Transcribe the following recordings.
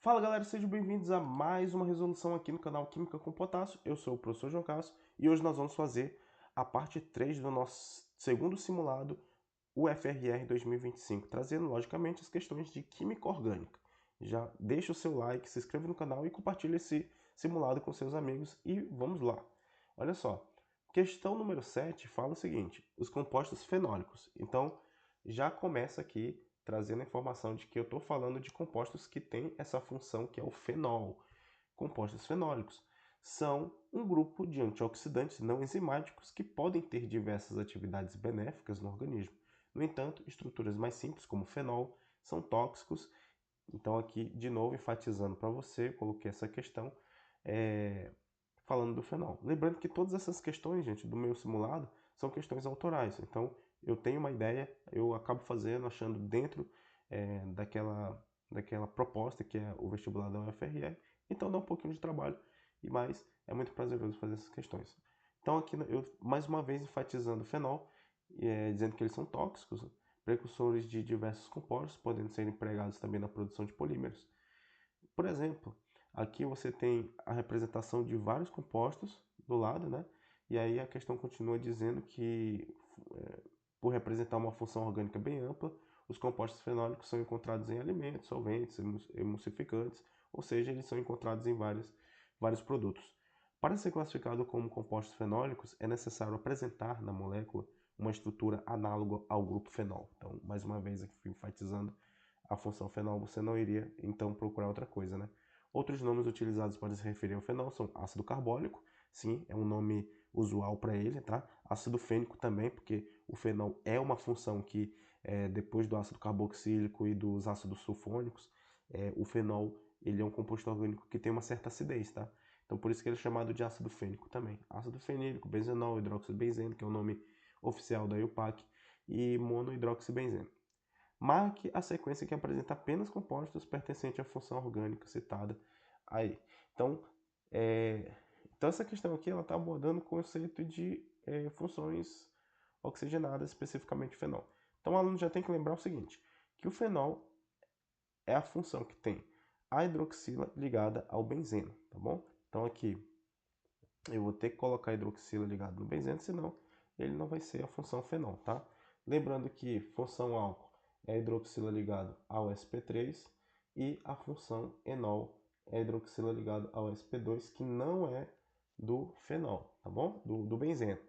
Fala galera, sejam bem-vindos a mais uma resolução aqui no canal Química com Potássio. Eu sou o professor João Cássio e hoje nós vamos fazer a parte 3 do nosso segundo simulado, o FRR 2025, trazendo logicamente as questões de química orgânica. Já deixa o seu like, se inscreva no canal e compartilhe esse simulado com seus amigos e vamos lá. Olha só, questão número 7 fala o seguinte, os compostos fenólicos. Então já começa aqui trazendo a informação de que eu estou falando de compostos que têm essa função que é o fenol. Compostos fenólicos são um grupo de antioxidantes não enzimáticos que podem ter diversas atividades benéficas no organismo. No entanto, estruturas mais simples, como o fenol, são tóxicos. Então aqui, de novo, enfatizando para você, coloquei essa questão falando do fenol. Lembrando que todas essas questões, gente, do meu simulado, são questões autorais. Então, eu tenho uma ideia, eu acabo fazendo, achando dentro daquela proposta que é o vestibular da UFRR. Então, dá um pouquinho de trabalho, mas é muito prazeroso fazer essas questões. Então, aqui eu, mais uma vez, enfatizando o fenol, dizendo que eles são tóxicos, precursores de diversos compostos, podendo ser empregados também na produção de polímeros. Por exemplo, aqui você tem a representação de vários compostos do lado, né? E aí a questão continua dizendo que, por representar uma função orgânica bem ampla, os compostos fenólicos são encontrados em alimentos, solventes, emulsificantes, ou seja, eles são encontrados em vários produtos. Para ser classificado como compostos fenólicos, é necessário apresentar na molécula uma estrutura análoga ao grupo fenol. Então, mais uma vez aqui enfatizando a função fenol, você não iria então procurar outra coisa, né? Outros nomes utilizados para se referir ao fenol são ácido carbólico, sim, é um nome usual para ele, tá? Ácido fênico também, porque o fenol é uma função que, depois do ácido carboxílico e dos ácidos sulfônicos, o fenol ele é um composto orgânico que tem uma certa acidez, tá? Então por isso que ele é chamado de ácido fênico também. Ácido fenílico, benzenol, hidroxibenzeno, que é o nome oficial da IUPAC, e monohidroxibenzeno. Marque a sequência que apresenta apenas compostos pertencentes à função orgânica citada aí. Então, então essa questão aqui ela está abordando o conceito de funções oxigenadas, especificamente fenol. Então o aluno já tem que lembrar o seguinte, que o fenol é a função que tem a hidroxila ligada ao benzeno, tá bom? Então aqui eu vou ter que colocar a hidroxila ligada no benzeno, senão ele não vai ser a função fenol, tá? Lembrando que função álcool é a hidroxila ligada ao sp3 e a função enol é a hidroxila ligada ao sp2, que não é do fenol, tá bom? Do benzeno.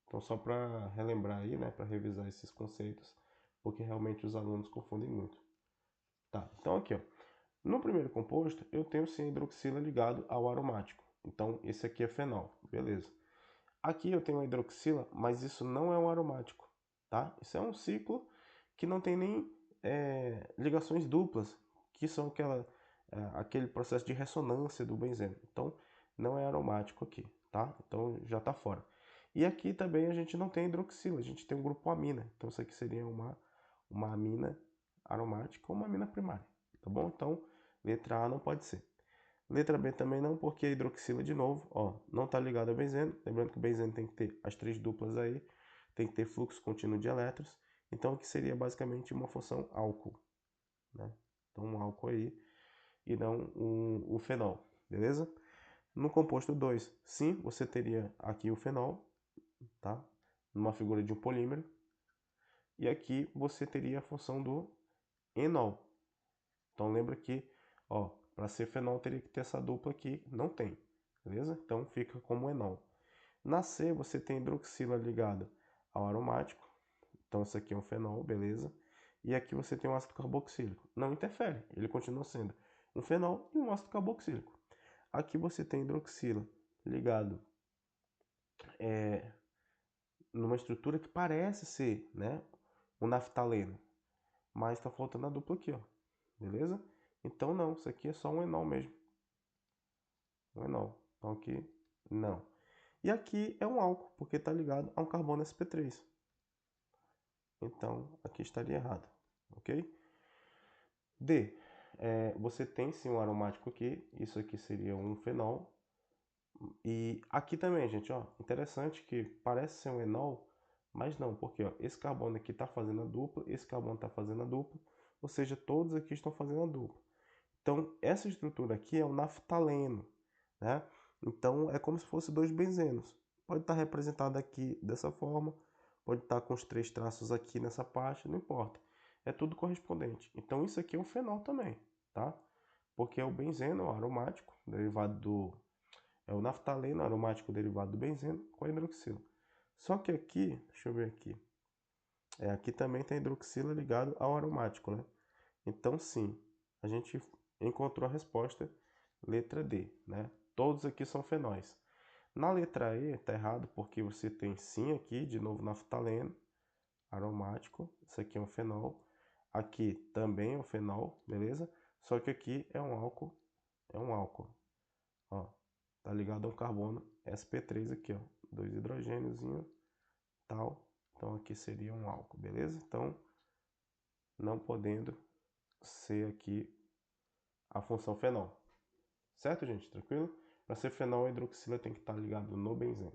Então só para relembrar aí, né, para revisar esses conceitos, porque realmente os alunos confundem muito. Tá, então aqui, ó. No primeiro composto, eu tenho sim a hidroxila ligado ao aromático. Então, esse aqui é fenol, beleza. Aqui eu tenho a hidroxila, mas isso não é um aromático, tá? Isso é um ciclo que não tem nem ligações duplas, que são aquele processo de ressonância do benzeno. Então, não é aromático aqui, tá? Então, já está fora. E aqui também a gente não tem hidroxila, a gente tem um grupo amina. Então, isso aqui seria uma amina aromática ou uma amina primária, tá bom? Então, letra A não pode ser. Letra B também não, porque a hidroxila, de novo, ó, não está ligado ao benzeno. Lembrando que o benzeno tem que ter as três duplas aí, tem que ter fluxo contínuo de elétrons. Então, aqui seria basicamente uma função álcool, né? Então, um álcool aí e não o fenol, beleza? No composto 2, sim, você teria aqui o fenol, tá? Numa figura de um polímero. E aqui você teria a função do enol. Então, lembra que, ó, para ser fenol teria que ter essa dupla aqui, não tem, beleza? Então fica como enol. Na C você tem hidroxila ligada ao aromático, então isso aqui é um fenol, beleza? E aqui você tem um ácido carboxílico, não interfere, ele continua sendo um fenol e um ácido carboxílico. Aqui você tem hidroxila ligado numa estrutura que parece ser, né, um naftaleno, mas está faltando a dupla aqui, ó, beleza? Então não, isso aqui é só um enol mesmo. Um enol. Então aqui, não. E aqui é um álcool, porque está ligado a um carbono sp3. Então, aqui estaria errado, ok? D. Você tem sim um aromático aqui, isso aqui seria um fenol. E aqui também, gente, ó, interessante que parece ser um enol, mas não, porque ó, esse carbono aqui está fazendo a dupla, esse carbono está fazendo a dupla, ou seja, todos aqui estão fazendo a dupla. Então, essa estrutura aqui é o naftaleno, né? Então, é como se fosse dois benzenos. Pode estar representado aqui dessa forma, pode estar com os 3 traços aqui nessa parte, não importa. É tudo correspondente. Então, isso aqui é um fenol também, tá? Porque é o benzeno, o aromático, derivado do... É o naftaleno, aromático derivado do benzeno, com a hidroxila. Só que aqui, deixa eu ver aqui. Aqui também tem hidroxila ligado ao aromático, né? Então, sim, a gente encontrou a resposta, letra D, né? Todos aqui são fenóis. Na letra E, tá errado, porque você tem sim aqui, de novo, naftaleno, aromático. Isso aqui é um fenol. Aqui também é um fenol, beleza? Só que aqui é um álcool, Ó, tá ligado a um carbono sp3 aqui, ó. 2 hidrogêniozinho, tal. Então aqui seria um álcool, beleza? Então, não podendo ser aqui a função fenol. Certo, gente? Tranquilo? Para ser fenol, a hidroxila tem que estar ligado no benzeno.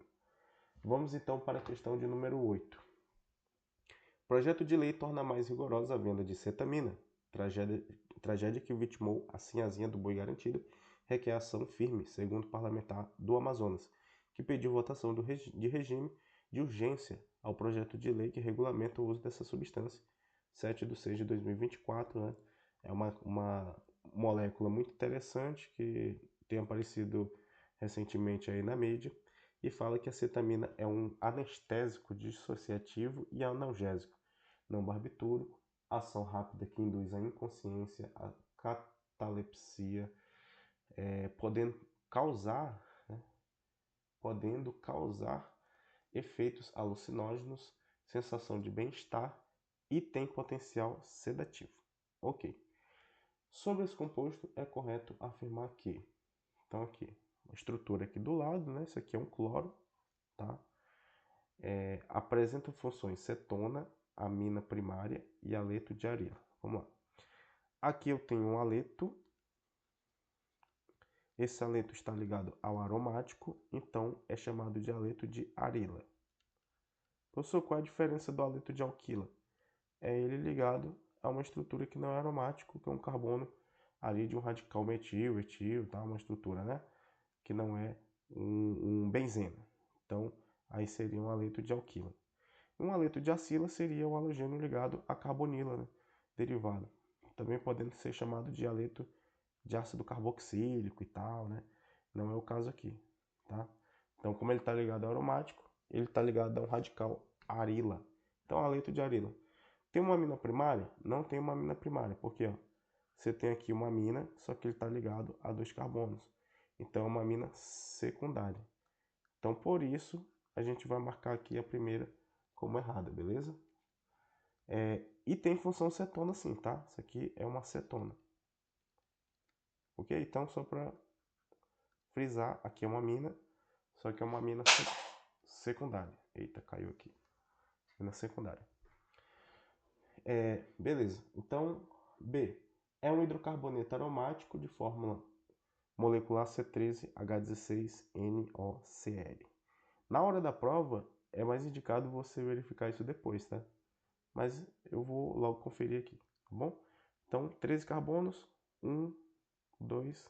Vamos então para a questão de número 8. Projeto de lei torna mais rigorosa a venda de cetamina. Tragédia que vitimou a sinhazinha do boi garantido requer ação firme, segundo o parlamentar do Amazonas, que pediu votação de regime de urgência ao projeto de lei que regulamenta o uso dessa substância. 7/6/2024, né? É uma molécula muito interessante que tem aparecido recentemente aí na mídia e fala que a cetamina é um anestésico dissociativo e analgésico não barbitúrico, ação rápida que induz a inconsciência, a catalepsia, podendo causar, né, efeitos alucinógenos, sensação de bem-estar e tem potencial sedativo. Ok. Sobre esse composto, é correto afirmar que, então aqui, a estrutura aqui do lado, né, isso aqui é um cloro, tá? Apresenta funções cetona, amina primária e aleto de arila. Vamos lá. Aqui eu tenho um aleto. Esse aleto está ligado ao aromático, então é chamado de aleto de arila. Professor, qual é a diferença do aleto de alquila? É ele ligado a uma estrutura que não é aromático, que é um carbono ali de um radical metil, etil, tá? Uma estrutura, né? Que não é um benzeno. Então, aí seria um aleto de alquila. Um aleto de acila seria o halogênio ligado à carbonila, né? Derivado. Também podendo ser chamado de aleto de ácido carboxílico e tal, né? Não é o caso aqui, tá? Então, como ele está ligado ao aromático, ele está ligado a um radical arila. Então, aleto de arila. Tem uma amina primária? Não tem uma amina primária, porque ó, você tem aqui uma amina, só que ele está ligado a 2 carbonos. Então, é uma amina secundária. Então, por isso, a gente vai marcar aqui a primeira como errada, beleza? E tem função cetona sim, tá? Isso aqui é uma cetona. Ok? Então, só para frisar, aqui é uma mina, só que é uma mina secundária. Eita, caiu aqui. Mina secundária. Beleza. Então, B. É um hidrocarboneto aromático de fórmula molecular C13H16NOCl. Na hora da prova, é mais indicado você verificar isso depois, tá? Mas eu vou logo conferir aqui, tá bom? Então, 13 carbonos, 1, 2,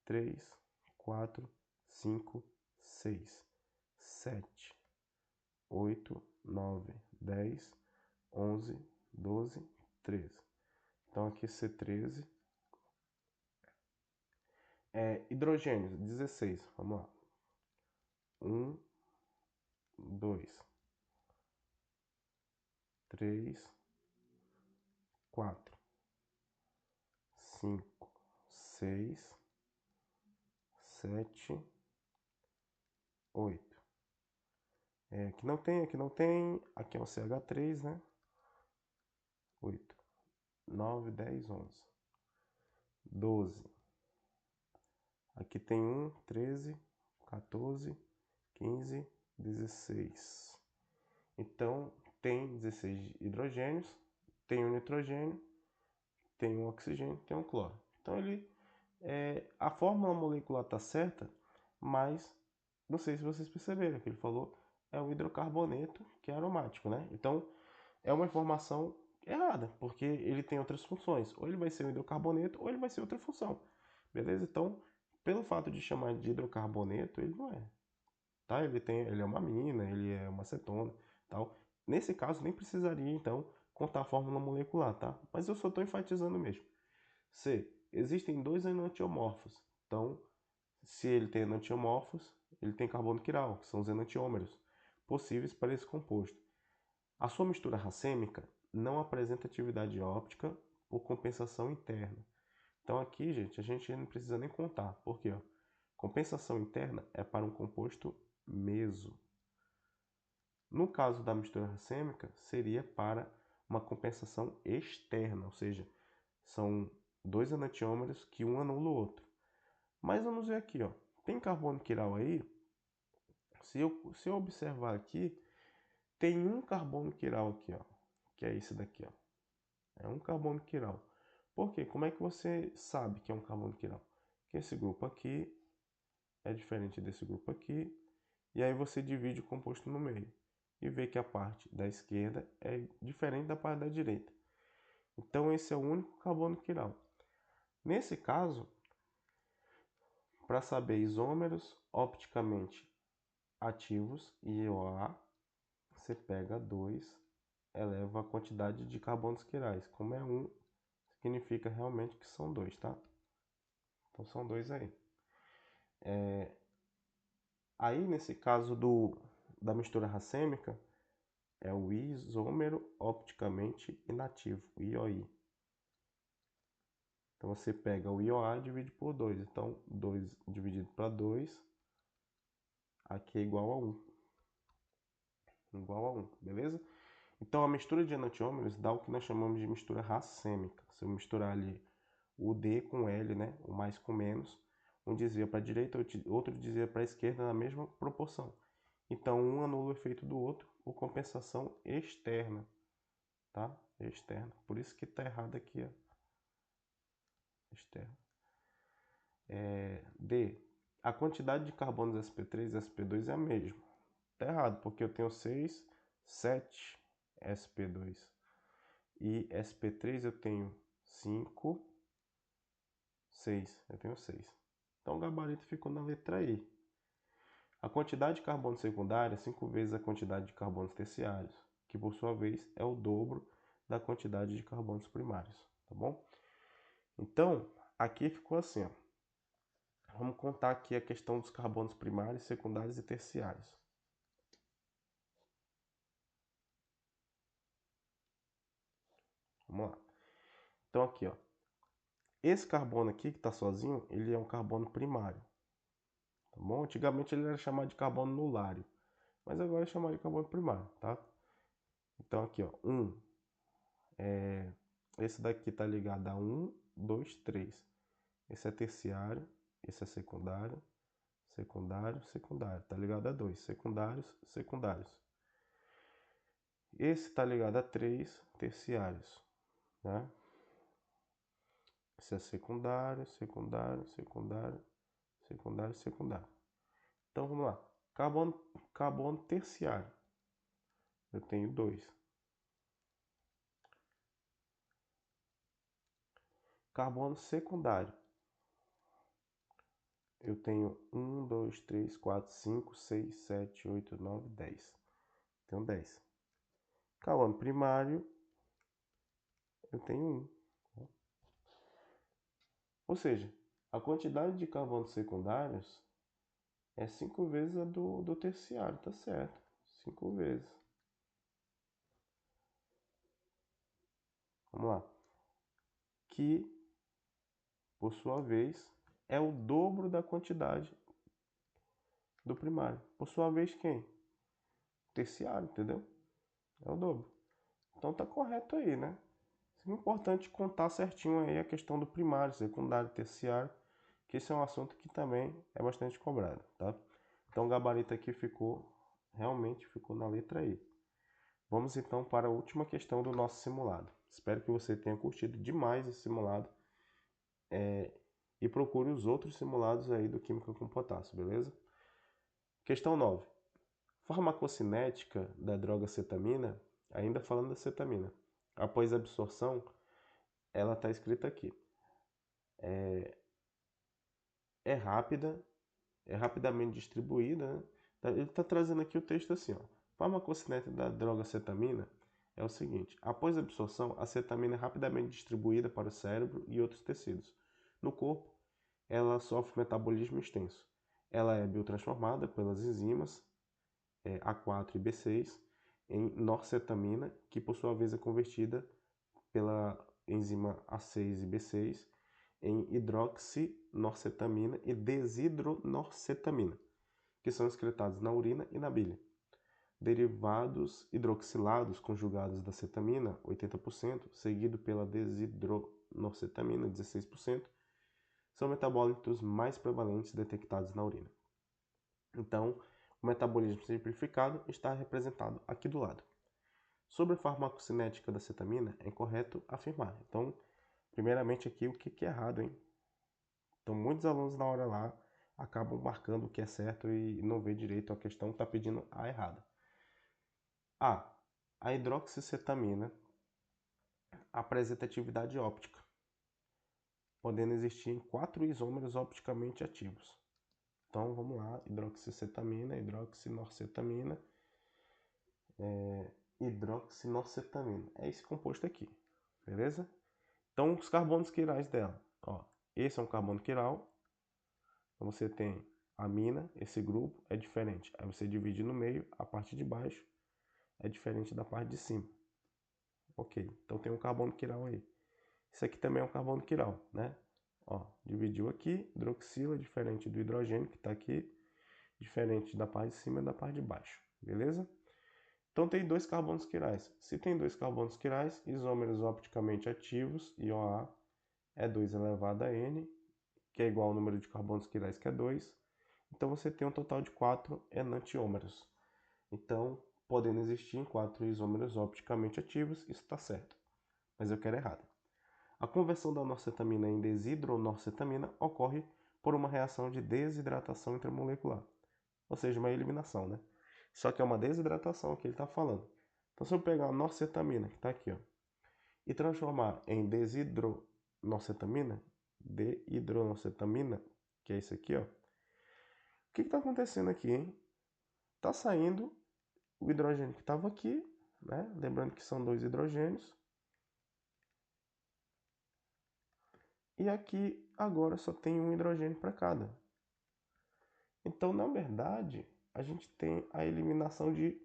3, 4, 5, 6, 7, 8, 9, 10, 11, 12, 13. Então aqui C13. Hidrogênios, 16. Vamos lá. 1, 2, 3, 4, 5, 6, 7, 8. Aqui não tem, aqui não tem. Aqui é o CH3, né? 8, 9, 10, 11, 12. Aqui tem 1, 13, 14, 15, 16. Então, tem 16 hidrogênios, tem um nitrogênio, tem um oxigênio, tem um cloro. Então, a fórmula molecular está certa, mas não sei se vocês perceberam que ele falou é o hidrocarboneto que é aromático, né? Então, é uma informação Errada, porque ele tem outras funções. Ou ele vai ser um hidrocarboneto, ou ele vai ser outra função. Beleza? Então, pelo fato de chamar de hidrocarboneto, ele não é. Tá? Ele é uma amina, ele é uma acetona, tal. Nesse caso, nem precisaria, então, contar a fórmula molecular, tá? Mas eu só estou enfatizando mesmo. C. Existem dois enantiomorfos. Então, se ele tem enantiomorfos, ele tem carbono quiral, que são os enantiômeros, possíveis para esse composto. A sua mistura racêmica não apresenta atividade óptica por compensação interna. Então aqui, gente, a gente não precisa nem contar. Por quê? Compensação interna é para um composto meso. No caso da mistura racêmica, seria para uma compensação externa, ou seja, são dois enantiômeros que um anula o outro. Mas vamos ver aqui, ó. Tem carbono quiral aí? Se eu observar aqui, tem um carbono quiral aqui, ó, que é esse daqui, ó. É um carbono quiral. Por quê? Como é que você sabe que é um carbono quiral? Que esse grupo aqui é diferente desse grupo aqui, e aí você divide o composto no meio e vê que a parte da esquerda é diferente da parte da direita. Então esse é o único carbono quiral. Nesse caso, para saber isômeros opticamente ativos, IOA, você pega 2, eleva a quantidade de carbonos quirais. Como é 1, significa realmente que são 2, tá? Então são 2 aí. Aí nesse caso da mistura racêmica, é o isômero opticamente inativo, IOI. Então você pega o IOA e divide por 2. Então 2 dividido para 2, aqui é igual a 1. Igual a 1, beleza? Então a mistura de enantiômeros dá o que nós chamamos de mistura racêmica. Se eu misturar ali o D com L, né, o mais com menos, um dizia para a direita, outro dizia para a esquerda na mesma proporção. Então um anula o efeito do outro por compensação externa, tá? Externa. Por isso que está errado aqui, ó. Externa. D. A quantidade de carbonos sp3 e sp2 é a mesma. Está errado, porque eu tenho 6, 7 sp2. E sp3 eu tenho 5, 6. Eu tenho 6. Então o gabarito ficou na letra I. A quantidade de carbono secundário é 5 vezes a quantidade de carbonos terciários, que por sua vez é o dobro da quantidade de carbonos primários, tá bom? Então, aqui ficou assim, ó. Vamos contar aqui a questão dos carbonos primários, secundários e terciários. Vamos lá. Então aqui, ó. Esse carbono aqui que está sozinho, ele é um carbono primário. Tá bom? Antigamente ele era chamado de carbono nulário, mas agora é chamado de carbono primário, tá? Então aqui, ó, esse daqui tá ligado a 1, 2, 3. Esse é terciário, esse é secundário, secundário, secundário. Tá ligado a 2, secundários, secundários. Esse tá ligado a 3 terciários, né? Esse é secundário, secundário, secundário, secundário, secundário. Então vamos lá. Carbono terciário. Eu tenho 2. Carbono secundário. Eu tenho 1, 2, 3, 4, 5, 6, 7, 8, 9, 10. Tenho 10. Carbono primário, eu tenho 1. Ou seja, a quantidade de carbonos secundários é 5 vezes a do terciário, tá certo? 5 vezes. Vamos lá. Que, por sua vez, é o dobro da quantidade do primário. Por sua vez, quem? Terciário, entendeu? É o dobro. Então tá correto aí, né? É importante contar certinho aí a questão do primário, secundário, terciário, que esse é um assunto que também é bastante cobrado, tá? Então o gabarito aqui realmente ficou na letra I. Vamos então para a última questão do nosso simulado. Espero que você tenha curtido demais esse simulado e procure os outros simulados aí do Química com Potássio, beleza? Questão 9. Farmacocinética da droga cetamina, ainda falando da cetamina. após a absorção, ela está escrita aqui. É rápida, é rapidamente distribuída, né? Ele está trazendo aqui o texto assim, ó. Farmacocinética da droga cetamina é o seguinte: após a absorção, a cetamina é rapidamente distribuída para o cérebro e outros tecidos. No corpo, ela sofre metabolismo extenso. Ela é biotransformada pelas enzimas A4 e B6 em norcetamina, que por sua vez é convertida pela enzima A6 e B6 em hidroxinorcetamina e desidronorcetamina, que são excretados na urina e na bile. Derivados hidroxilados conjugados da cetamina, 80%, seguido pela desidronorcetamina, 16%, são metabólitos mais prevalentes detectados na urina. Então, o metabolismo simplificado está representado aqui do lado. Sobre a farmacocinética da cetamina, é incorreto afirmar. Então, primeiramente aqui, o que é errado, hein? Então, muitos alunos na hora lá acabam marcando o que é certo e não vê direito a questão, está pedindo a errada. A hidroxicetamina apresenta atividade óptica, podendo existir 4 isômeros opticamente ativos. Então, vamos lá, hidroxicetamina, hidroxinorcetamina, hidroxinorcetamina. É esse composto aqui, beleza? Então, os carbonos quirais dela. Ó, esse é um carbono quiral. Então, você tem amina, esse grupo é diferente. Aí você divide no meio, a parte de baixo é diferente da parte de cima. Ok, então tem um carbono quiral aí. Isso aqui também é um carbono quiral, né? Ó, dividiu aqui, hidroxila, diferente do hidrogênio que está aqui, diferente da parte de cima e da parte de baixo, beleza? Então tem 2 carbonos quirais. Se tem 2 carbonos quirais, isômeros opticamente ativos, IOA, é 2 elevado a N, que é igual ao número de carbonos quirais, que é 2. Então você tem um total de 4 enantiômeros. Então, podendo existir 4 isômeros opticamente ativos, isso está certo. Mas eu quero errado. A conversão da norcetamina em desidronorcetamina ocorre por uma reação de desidratação intramolecular, ou seja, uma eliminação, né? Só que é uma desidratação que ele está falando. Então, se eu pegar a norcetamina, que está aqui, ó, e transformar em desidronorcetamina, que é isso aqui, ó, o que está acontecendo aqui, hein? Está saindo o hidrogênio que estava aqui, né? Lembrando que são 2 hidrogênios. E aqui agora só tem um hidrogênio para cada. Então, na verdade, a gente tem a eliminação de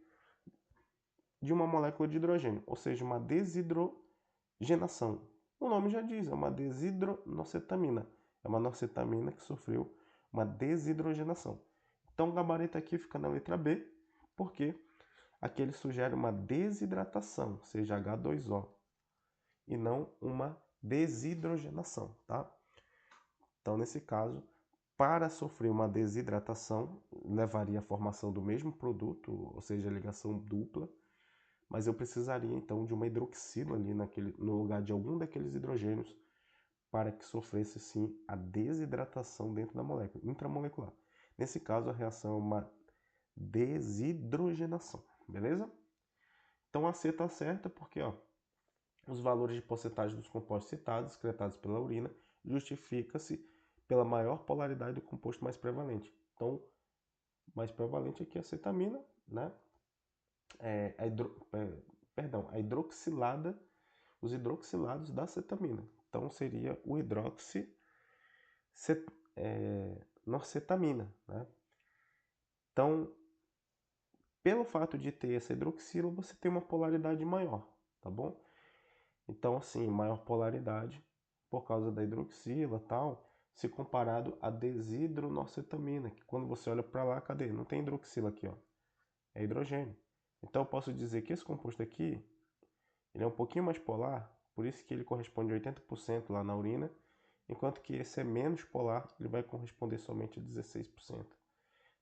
uma molécula de hidrogênio, ou seja, uma desidrogenação. O nome já diz, é uma desidronorcetamina. É uma norcetamina que sofreu uma desidrogenação. Então, o gabarito aqui fica na letra B, porque aqui ele sugere uma desidratação, ou seja, H2O, e não uma desidrogenação, tá? Então, nesse caso, para sofrer uma desidratação, levaria à formação do mesmo produto, ou seja, ligação dupla, mas eu precisaria então de uma hidroxila ali no lugar de algum daqueles hidrogênios para que sofresse sim a desidratação dentro da molécula, intramolecular. Nesse caso, a reação é uma desidrogenação, beleza? Então a C está certa porque ó, os valores de porcentagem dos compostos citados, excretados pela urina, justifica-se pela maior polaridade do composto mais prevalente. Então, mais prevalente aqui é a cetamina, né? A hidroxilada, os hidroxilados da cetamina. Então, seria o norcetamina, né? Então, pelo fato de ter essa hidroxila, você tem uma polaridade maior, tá bom? Então, assim, maior polaridade por causa da hidroxila e tal, se comparado a desidronorcetamina, que quando você olha para lá, cadê? Não tem hidroxila aqui, ó. É hidrogênio. Então, eu posso dizer que esse composto aqui, ele é um pouquinho mais polar, por isso que ele corresponde a 80% lá na urina, enquanto que esse é menos polar, ele vai corresponder somente a 16%.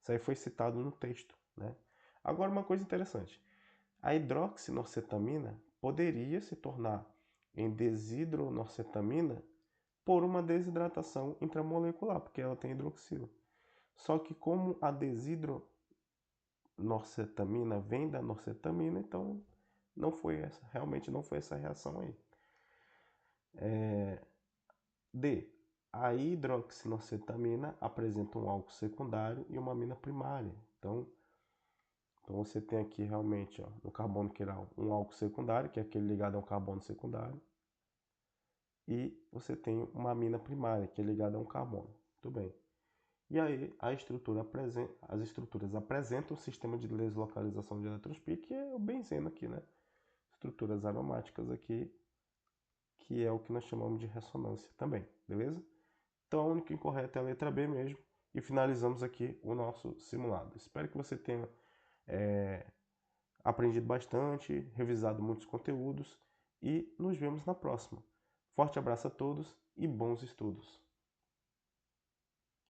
Isso aí foi citado no texto, né? Agora, uma coisa interessante. A hidroxinorcetamina poderia se tornar em desidronorcetamina por uma desidratação intramolecular, porque ela tem hidroxila. Só que como a desidronorcetamina vem da norcetamina, então não foi essa, realmente não foi essa reação aí. D. A hidroxinocetamina apresenta um álcool secundário e uma amina primária. Então você tem aqui realmente, ó, no carbono quiral, um álcool secundário, que é aquele ligado ao carbono secundário, e você tem uma amina primária, que é ligada a um carbono. Muito bem. E aí as estruturas apresentam um sistema de deslocalização de eletrons pi, que é o benzeno aqui, né? Estruturas aromáticas aqui, que é o que nós chamamos de ressonância também, beleza? Então a única incorreta é a letra B mesmo. E finalizamos aqui o nosso simulado. Espero que você tenha aprendido bastante, revisado muitos conteúdos e nos vemos na próxima. Forte abraço a todos e bons estudos!